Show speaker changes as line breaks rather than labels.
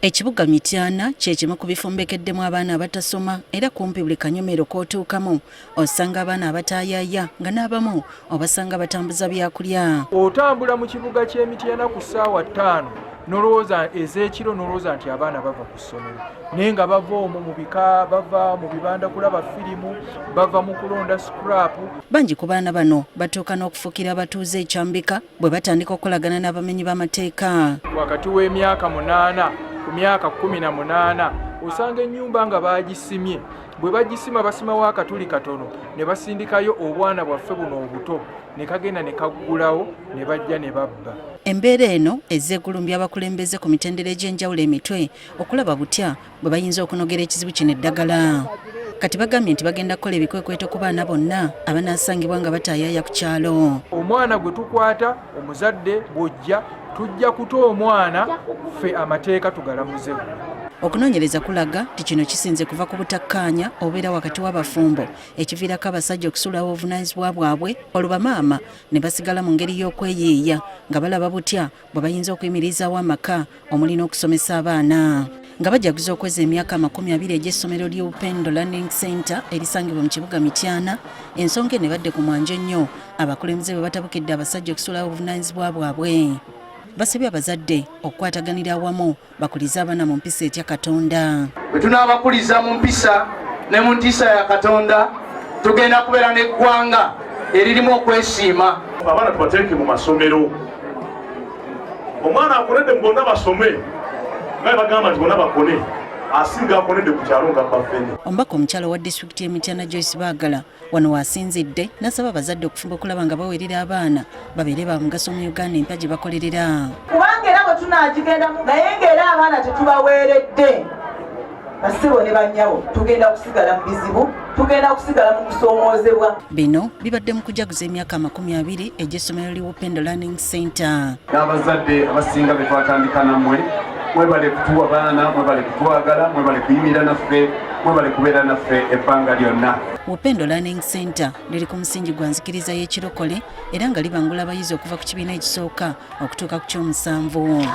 Ekibuga Mityana kyekimu ku bifumbekeddemu abaana abatasoma era kumpi buli kanyomero k'otuukamu osanga abaana abatayaaya nga n'abamu obasanga batambuza byakulya.
Otambula mu kibuga ky'e Mityana ku ssaawa 5 nolowooza ez'ekiro nolowooza nti abaana bava ku ssomero naye nga bava omwo mu bika, bava mu bibanda kulaba firimu, bava mu kulonda sikurapu.
Bangi ku baana bano batuuka n'okufukira abatuuze ekyambika bwe batandika okulagana n'abamenyi b'amateeka.
Wakati w'emyaka 8 ku myaka 18 osanga ennyumba nga bagisimye. Bwe bagisima basimawo akatuli katono ne basindikayo obwana bwaffe buno obuto ne kagenda ne kaggulawo ne bajja ne babba.
Embeera eno ezze egulumbya abakulembeze ku mitendera egy'enjawulo emitwe okulaba butya bwe bayinza okunogera ekizibu kino eddagala. Kati bagambye nti bagenda kukola ebikwekweto ku baana bonna abanasangibwa nga batayaaya ku kyalo.
Omwana gwe tukwata omuzadde bw'ojja tujja kuta omwana ffe amateeka tugalamuze.
Okunoonyereza kulaga nti kino kisinze kuva ku butakkaanya obeera wakati w'abafumbo ekiviirako abasajja okusuulawo obuvunanizibwa bwabwe olwo bamaama ne basigala mu ngeri y'okweyiiya nga balaba butya bwe bayinza okuyimirizaawo amaka omuli n'okusomesa abaana. Nga bajaguza okweza emyaka 20 egy'essomero ly'Upendo Learning Center erisangibwa mu kibuga Mityana, ensonga eno ebadde ku mwanje nnyo abakulembeze bwe batabukidde abasajja okusuulawo obuvunanizibwa bwabwe. Basabye abazadde okukwataganira awamu bakulize abaana mu mpisa etya Katonda.
Bwe tunaabakuliza mu mpisa ne mu ntiisa ya Katonda tugenda kubeera n'eggwanga eririmu okwesiima.
Abaana tubateeke mu masomero, omwana akoledde mu bonna basome nga bagamba nti bonna bakone asinga akoledde ku kyalo nga bafene.
Omubaka omukyalo wa disitulikiti y'e Mityana Joyce Baagala wano waasinzidde n'asaba abazadde okufumba okulaba nga baweerera abaana babeere ba mugaso mu Uganda empya gye bakolerera.
Kubanga era bwe tunaagigendamu naye ng'era abaana tetubaweeredde basibo ne bannyawo tugenda kusigala mu bizibu, tugenda kusigala mu kusoomoozebwa.
Bino bibadde mu kujaguza emyaka 20 egy'essomero ly'Upendo Learning Center.
N'abazadde abasinga be twatandika nammwe mwebale kutuwa baana, mwebale kutwagala, mwebale kuyimirira naffe, mwebale kubeera naffe ebbanga lyonna.
Upendo Learning Center liri ku musingi gwa nzikiriza y'ekirokole era nga libangula abayizi okuva ku kibiina ekisooka okutuuka ku ky'omusanvu.